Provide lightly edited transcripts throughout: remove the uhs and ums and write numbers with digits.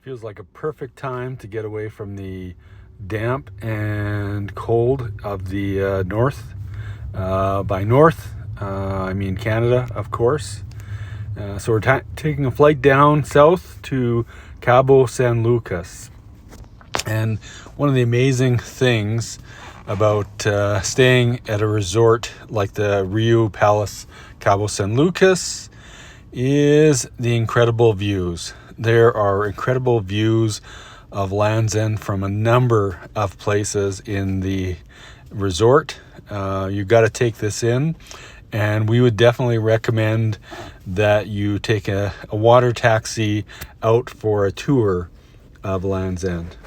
Feels like a perfect time to get away from the damp and cold of the north. By north, I mean Canada, of course. So we're taking a flight down south to Cabo San Lucas. And one of the amazing things about staying at a resort like the Rio Palace Cabo San Lucas is the incredible views. There are incredible views of Land's End from a number of places in the resort. You've got to take this in, and we would definitely recommend that you take a water taxi out for a tour of Land's End.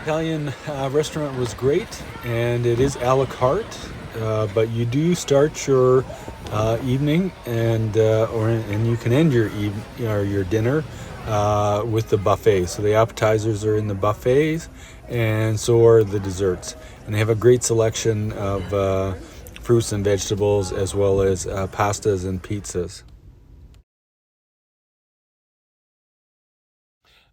Italian restaurant was great, and it is a la carte, but you do start your evening and you can end your dinner with the buffet. So the appetizers are in the buffets, and so are the desserts. And they have a great selection of fruits and vegetables, as well as pastas and pizzas.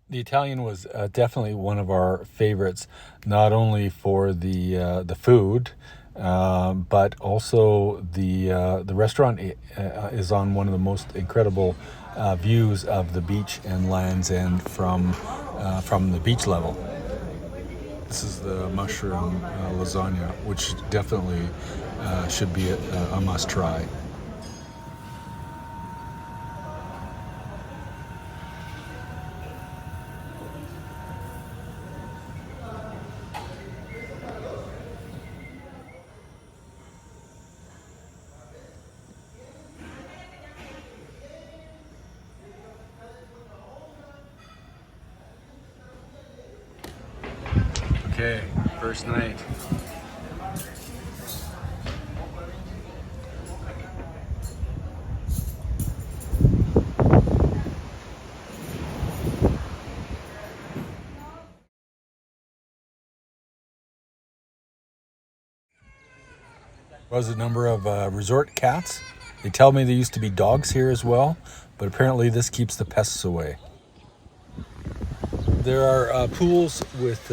The Italian was definitely one of our favorites, not only for the food, but also the restaurant is on one of the most incredible views of the beach and Land's End from the beach level. This is the mushroom lasagna, which definitely should be a must try. Okay, first night. Was a number of resort cats. They tell me there used to be dogs here as well, but apparently this keeps the pests away. There are pools with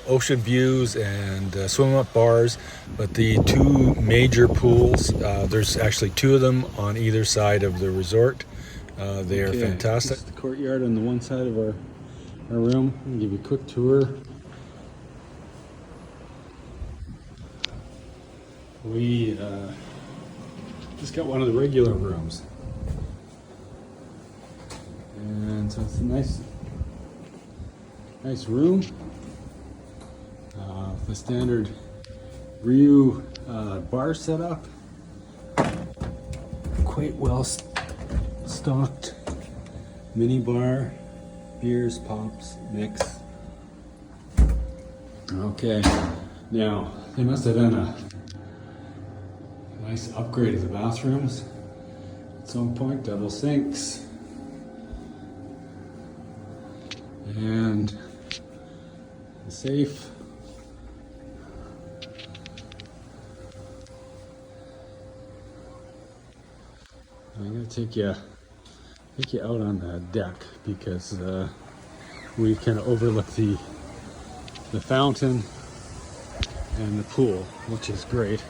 ocean views and swim-up bars, but the two major pools, there's actually two of them on either side of the resort. They are fantastic. This is the courtyard on the one side of our room. I'll give you a quick tour. We just got one of the regular rooms. And so it's a nice room. The standard Rio bar setup. Quite well stocked mini bar, beers, pops, mix. Okay, now they must have done a nice upgrade of the bathrooms at some point. Double sinks and the safe. I'm gonna take you out on the deck because we can overlook the fountain and the pool, which is great.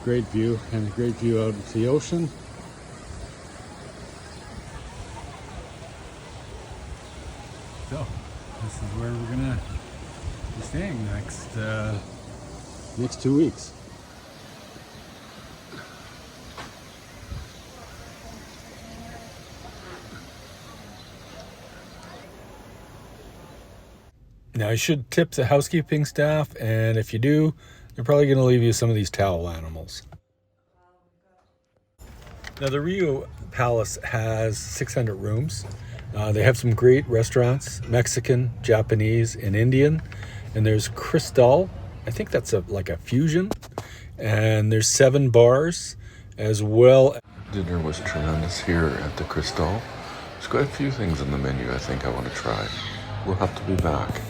Great view, and a great view out into the ocean. So this is where we're gonna be staying next 2 weeks. Now, you should tip the housekeeping staff, and if you do, they're probably going to leave you some of these towel animals. Now, the Rio Palace has 600 rooms. They have some great restaurants, Mexican, Japanese, and Indian. And there's Cristal. I think that's like a fusion. And there's 7 bars as well. Dinner was tremendous here at the Cristal. There's quite a few things on the menu I think I want to try. We'll have to be back.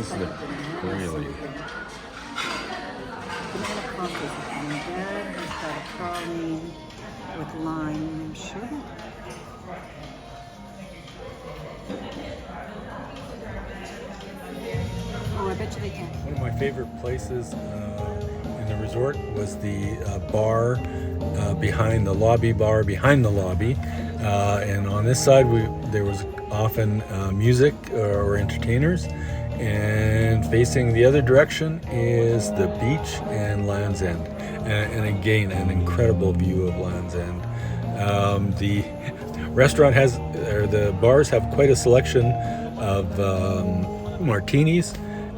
is the really. Banana coffee and Dad has got a praline with lime sugar. Oh, I bet you they can. One of my favorite places in the resort was the bar behind the lobby behind the lobby. And on this side, there was often music or entertainers. And facing the other direction is the beach and Land's End. And again, an incredible view of Land's End. The restaurant the bars have quite a selection of martinis.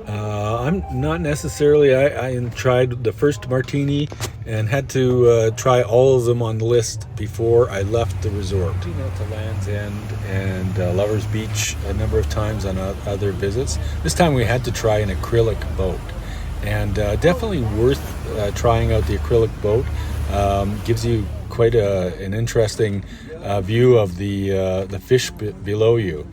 I'm not necessarily, I tried the first martini and had to try all of them on the list before I left the resort. I've been out to Land's End and Lover's Beach a number of times on other visits. This time we had to try an acrylic boat, and definitely worth trying out the acrylic boat. Gives you quite an interesting view of the fish below you.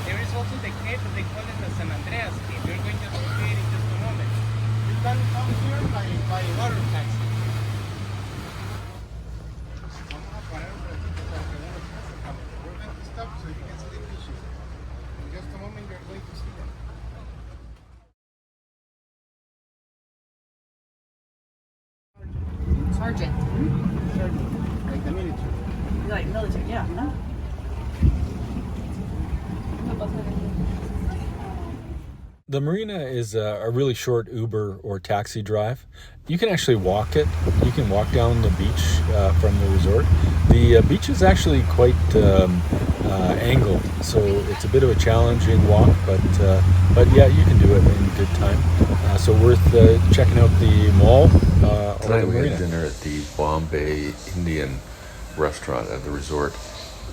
There is also the cave that they call it the San Andreas cave. We're going to explore it in just a moment. You can come here by water taxi. Vamos a parar un ratito para que vean los peces, Cabo. We're going to stop so you can see the fishes. In just a moment you're going to see them. Sergeant. Sergeant, like the military. Like military, yeah. Huh? The marina is a really short Uber or taxi drive. You can actually walk it. You can walk down the beach from the resort. The beach is actually quite angled, so it's a bit of a challenging walk, but yeah, you can do it in good time. So worth checking out the mall or Tonight the we marina. had dinner at the Bombay Indian restaurant at the resort.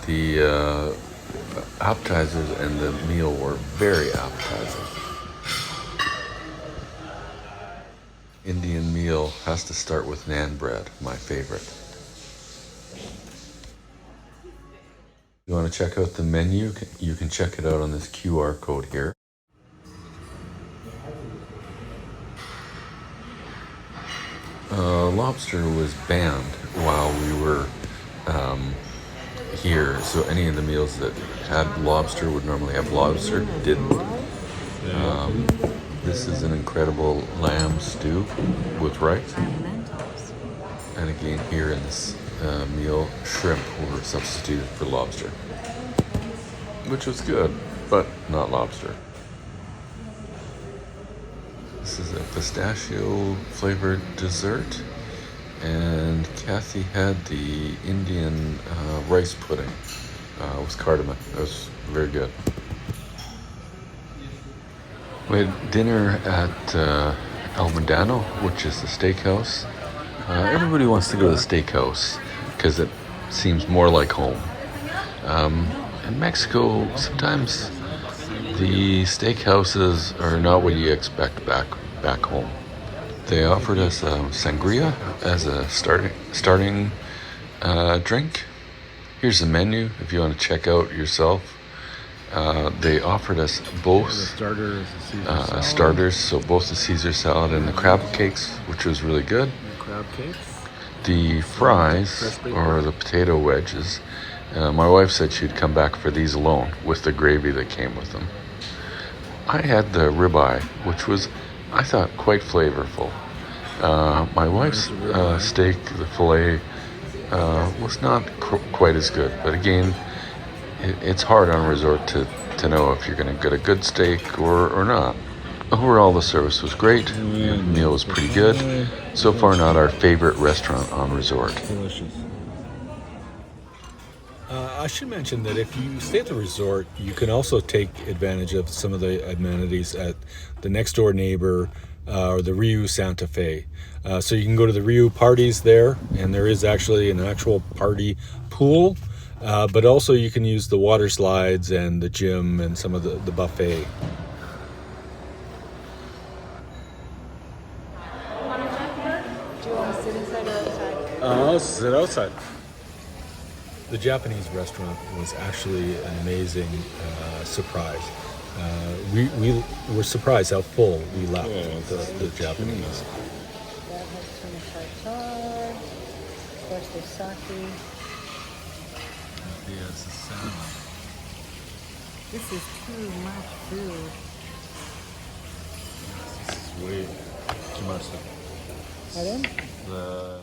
The appetizers and the meal were very appetizing. Indian meal has to start with naan bread, my favorite. You want to check out the menu? You can check it out on this QR code here. Lobster was banned while we were here, so any of the meals that had lobster would normally have lobster, didn't. This is an incredible lamb stew with rice. And again, here in this meal, shrimp were substituted for lobster, which was good, but not lobster. This is a pistachio flavored dessert, and Kathy had the Indian rice pudding with cardamom. It was very good. We had dinner at El Medano, which is the steakhouse. Everybody wants to go to the steakhouse because it seems more like home. In Mexico, sometimes the steakhouses are not what you expect back home. They offered us sangria as a starting drink. Here's the menu if you want to check out yourself. They offered us both starters, so both the Caesar salad and the crab cakes, which was really good. The fries, or the potato wedges, my wife said she'd come back for these alone with the gravy that came with them. I had the ribeye, which was, I thought, quite flavorful. My wife's steak, the filet, was not quite as good, but again, it's hard on a resort to know if you're going to get a good steak or not. Overall, the service was great. The meal was pretty good. So far, not our favorite restaurant on resort. Delicious. I should mention that if you stay at the resort, you can also take advantage of some of the amenities at the next door neighbor or the Rio Santa Fe. So you can go to the Rio parties there, and there is actually an actual party pool. But also you can use the water slides and the gym and some of the buffet. house? Is it outside? The Japanese restaurant was actually an amazing surprise. We were surprised how full we left the Japanese. That has some tartar. Of course, there's sake. Yes, the salmon. This is too much food. This is way too much. Pardon? The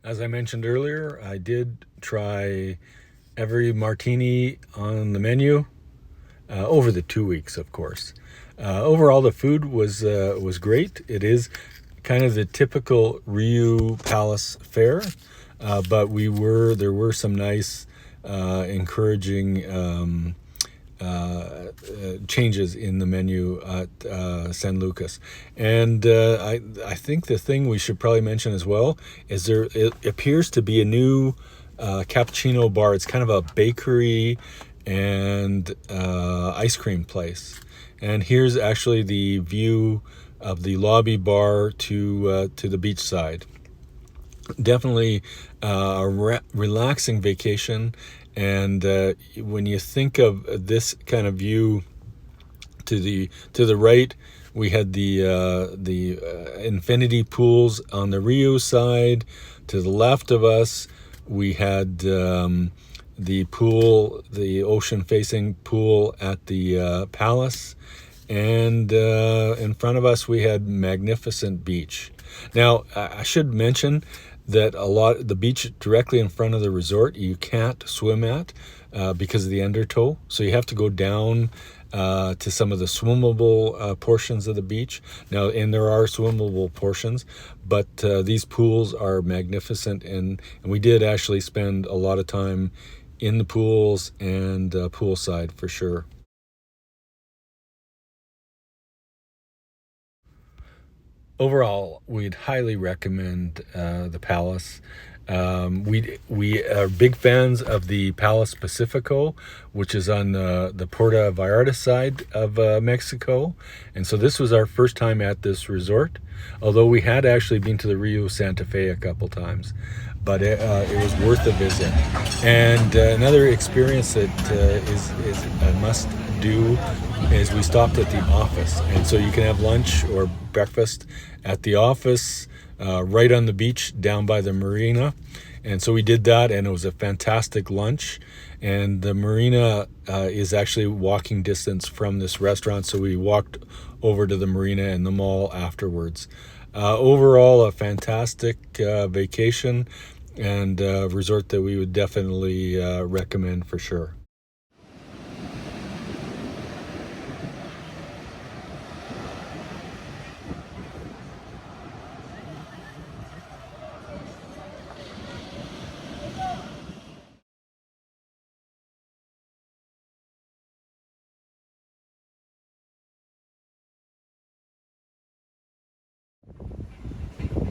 As I mentioned earlier, I did try every martini on the menu over the 2 weeks, of course. Overall, the food was great. It is kind of the typical Ryu Palace fare, but there were some nice, encouraging changes in the menu at San Lucas. And I think the thing we should probably mention as well is it appears to be a new cappuccino bar. It's kind of a bakery and ice cream place. And here's actually the view of the lobby bar to the beach side. Definitely a relaxing vacation. And when you think of this kind of view, to the right, we had the infinity pools on the Rio side. To the left of us, we had the pool, the ocean-facing pool at the palace, and in front of us we had magnificent beach. Now, I should mention that the beach directly in front of the resort you can't swim at because of the undertow, so you have to go down to some of the swimmable portions of the beach. Now, and there are swimmable portions, but these pools are magnificent, and we did actually spend a lot of time in the pools and poolside for sure. Overall, we'd highly recommend the Palace. We are big fans of the Palace Pacifico, which is on the Puerto Vallarta side of Mexico. And so this was our first time at this resort, although we had actually been to the Rio Santa Fe a couple times. But it was worth a visit. And another experience that is a must do is we stopped at the office. And so you can have lunch or breakfast at the office right on the beach down by the marina. And so we did that, and it was a fantastic lunch. And the marina is actually walking distance from this restaurant, so we walked over to the marina and the mall afterwards. Overall, a fantastic vacation and resort that we would definitely recommend for sure.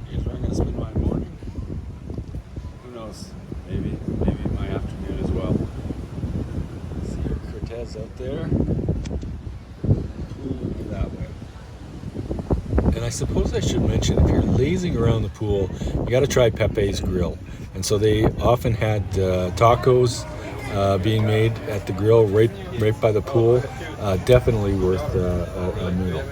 Here's where I'm going to spend my morning. Who knows? Maybe my afternoon as well. See your Cortez out there. Pool that way. And I suppose I should mention, if you're lazing around the pool, you got to try Pepe's Grill. And so they often had tacos being made at the grill right by the pool. Definitely worth a meal.